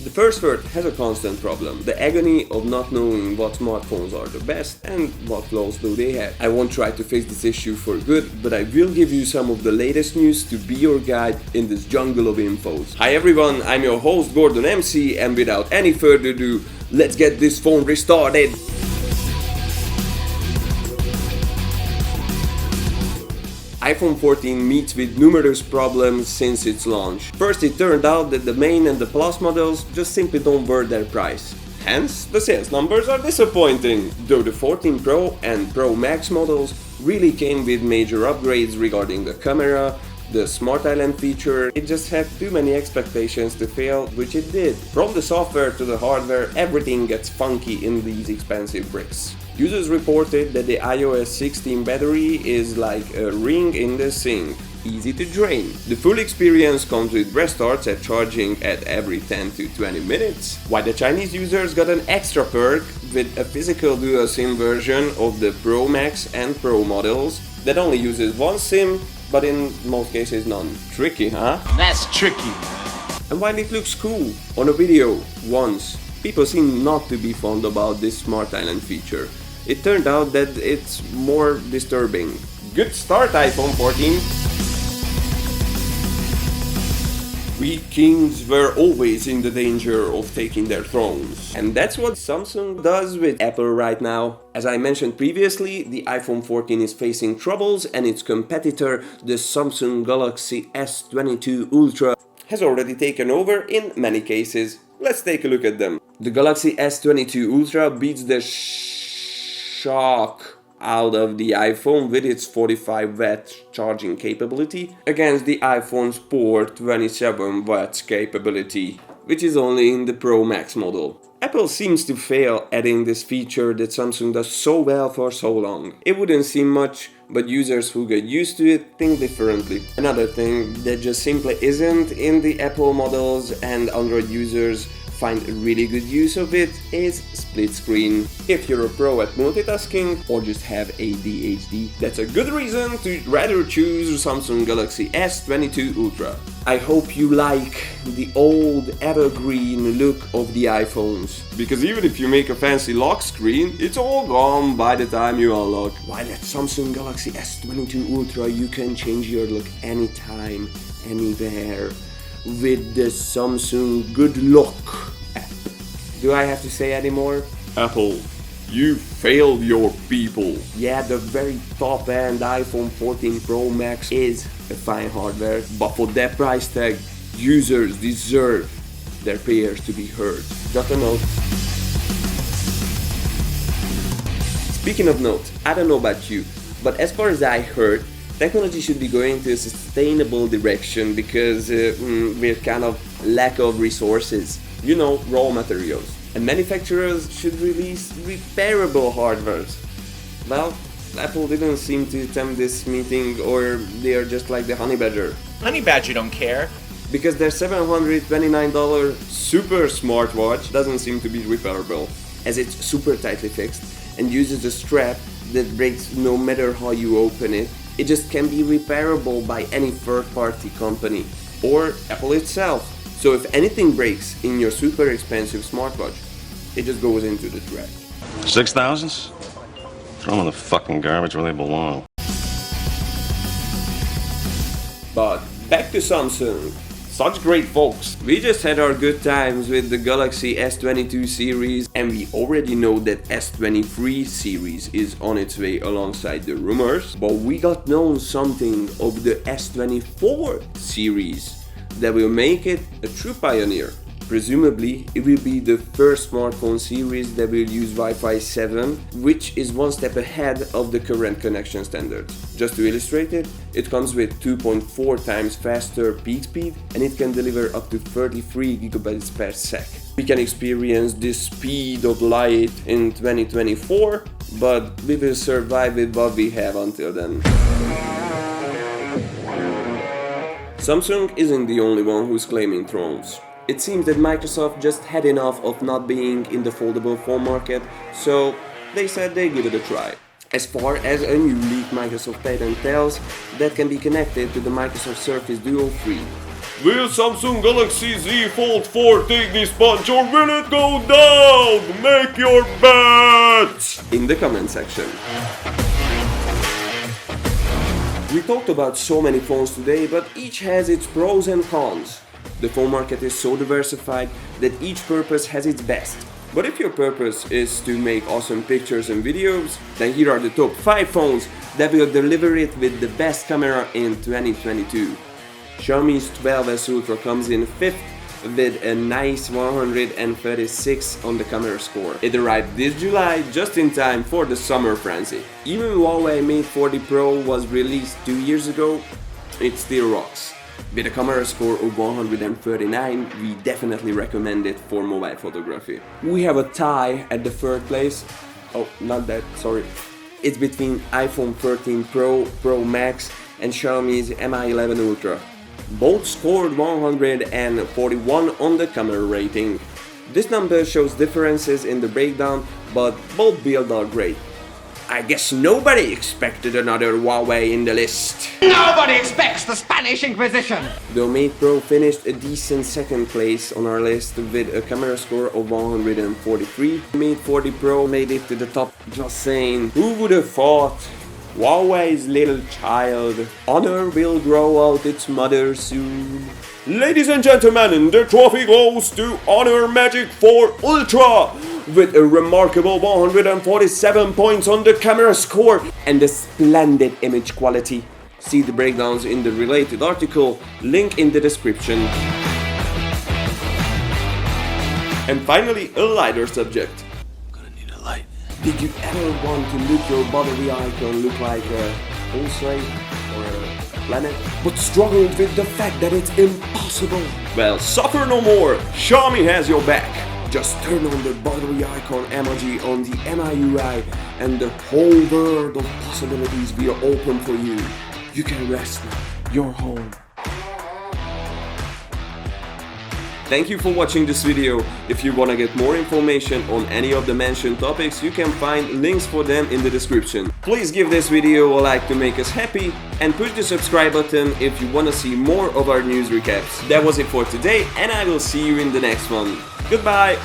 The first world has a constant problem, the agony of not knowing what smartphones are the best and what flaws do they have. I won't try to fix this issue for good, but I will give you some of the latest news to be your guide in this jungle of infos. Hi everyone, I'm your host Gordon MC, and without any further ado, let's get this phone restarted! iPhone 14 meets with numerous problems since its launch. First, it turned out that the main and the Plus models just simply don't worth their price. Hence, the sales numbers are disappointing, though the 14 Pro and Pro Max models really came with major upgrades regarding the camera, the Smart Island feature. It just had too many expectations to fail, which it did. From the software to the hardware, everything gets funky in these expensive bricks. Users reported that the iOS 16 battery is like a ring in the sink, easy to drain. The full experience comes with restarts at charging at every 10 to 20 minutes, while the Chinese users got an extra perk with a physical dual SIM version of the Pro Max and Pro models that only uses one SIM, but in most cases none. Tricky, huh? That's tricky. And while it looks cool on a video once, people seem not to be fond about this Smart Island feature. It turned out that it's more disturbing. Good start, iPhone 14! We kings were always in the danger of taking their thrones. And that's what Samsung does with Apple right now. As I mentioned previously, the iPhone 14 is facing troubles, and its competitor, the Samsung Galaxy S24 Ultra, has already taken over in many cases. Let's take a look at them. The Galaxy S24 Ultra beats the shock out of the iPhone with its 45-watt charging capability against the iPhone's poor 27 watts capability, which is only in the Pro Max model. Apple seems to fail adding this feature that Samsung does so well for so long. It wouldn't seem much, but users who get used to it think differently. Another thing that just simply isn't in the Apple models and Android users find a really good use of it is split screen. If you're a pro at multitasking or just have ADHD, that's a good reason to rather choose Samsung Galaxy S24 Ultra. I hope you like the old evergreen look of the iPhones, because even if you make a fancy lock screen, it's all gone by the time you unlock. While at Samsung Galaxy S24 Ultra you can change your look anytime, anywhere with the Samsung Good Look app. Do I have to say any more? Apple, you failed your people. Yeah, the very top end iPhone 14 Pro Max is a fine hardware, but for that price tag, users deserve their prayers to be heard. Just a note. Speaking of notes, I don't know about you, but as far as I heard, technology should be going to a sustainable direction because we're kind of lack of resources, you know, raw materials. And manufacturers should release repairable hardwares. Well, Apple didn't seem to attempt this meeting, or they are just like the honey badger. Honey Badger don't care. Because their $729 super smartwatch doesn't seem to be repairable, as it's super tightly fixed and uses a strap that breaks no matter how you open it. It just can be repairable by any third-party company or Apple itself. So if anything breaks in your super expensive smartwatch, it just goes into the trash. 6,000s? Throw them in the fucking garbage where they belong. But back to Samsung. Such great folks. We just had our good times with the Galaxy S22 series, and we already know that S23 series is on its way alongside the rumors, but we got known something of the S24 series that will make it a true pioneer. Presumably, it will be the first smartphone series that will use Wi-Fi 7, which is one step ahead of the current connection standards. Just to illustrate it, it comes with 2.4 times faster peak speed, and it can deliver up to 33 gigabytes per sec. We can experience this speed of light in 2024, but we will survive with what we have until then. Samsung isn't the only one who's claiming thrones. It seems that Microsoft just had enough of not being in the foldable phone market, so they said they'd give it a try. As far as a new leaked Microsoft patent tells, that can be connected to the Microsoft Surface Duo 3. Will Samsung Galaxy Z Fold 4 take this punch or will it go down? Make your bets in the comment section. We talked about so many phones today, but each has its pros and cons. The phone market is so diversified that each purpose has its best. But if your purpose is to make awesome pictures and videos, then here are the top 5 phones that will deliver it with the best camera in 2022. Xiaomi's 12S Ultra comes in 5th with a nice 136 on the camera score. It arrived this July just in time for the summer frenzy. Even Huawei Mate 40 Pro was released 2 years ago, it still rocks. With a camera score of 139, we definitely recommend it for mobile photography. We have a tie at the 3rd place. Oh, not that, sorry. It's between iPhone 13 Pro, Pro Max and Xiaomi's Mi 11 Ultra. Both scored 141 on the camera rating. This number shows differences in the breakdown, but both builds are great. I guess nobody expected another Huawei in the list. Nobody expects the Spanish Inquisition! The Mate Pro finished a decent 2nd place on our list with a camera score of 143. Mate 40 Pro made it to the top. Just saying, who would have thought? Huawei's little child. Honor will grow out its mother soon. Ladies and gentlemen, the trophy goes to Honor Magic 4 Ultra with a remarkable 147 points on the camera score and a splendid image quality. See the breakdowns in the related article, link in the description. And finally, a lighter subject. Did you ever want to look your battery icon look like a pulsate or a planet, but struggled with the fact that it's impossible? Well, suffer no more! Xiaomi has your back! Just turn on the battery icon emoji on the MIUI and the whole world of possibilities will open for you. You can rest now. You're home. Thank you for watching this video. If you wanna get more information on any of the mentioned topics, you can find links for them in the description. Please give this video a like to make us happy and push the subscribe button if you wanna see more of our news recaps. That was it for today and I will see you in the next one. Goodbye!